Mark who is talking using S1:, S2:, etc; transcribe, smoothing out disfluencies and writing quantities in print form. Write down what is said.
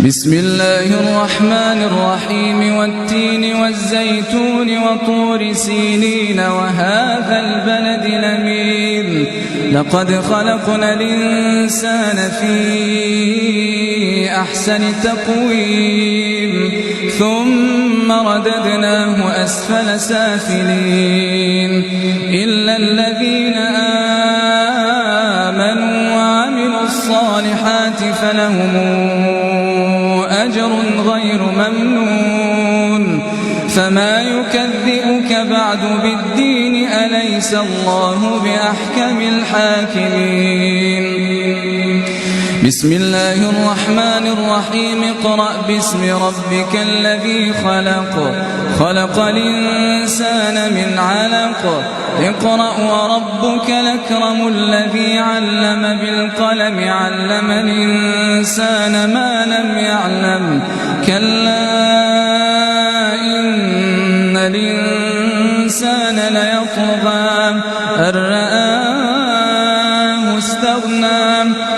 S1: بسم الله الرحمن الرحيم والتين والزيتون وطور سينين وهذا البلد الأمين لقد خلقنا الإنسان في أحسن تقويم ثم رددناه أسفل سافلين إلا الذين آمنوا وعملوا الصالحات فلهم أجر غير ممنون فما يكذبك بعد بالدين أليس الله بأحكم الحاكمين بسم الله الرحمن الرحيم اقرأ باسم ربك الذي خلق خلق الإنسان من علق اقرأ وربك الأكرم الذي علم بالقلم علم الإنسان ما لم يعلم كلا إن الإنسان ليطغى أن رآه استغنى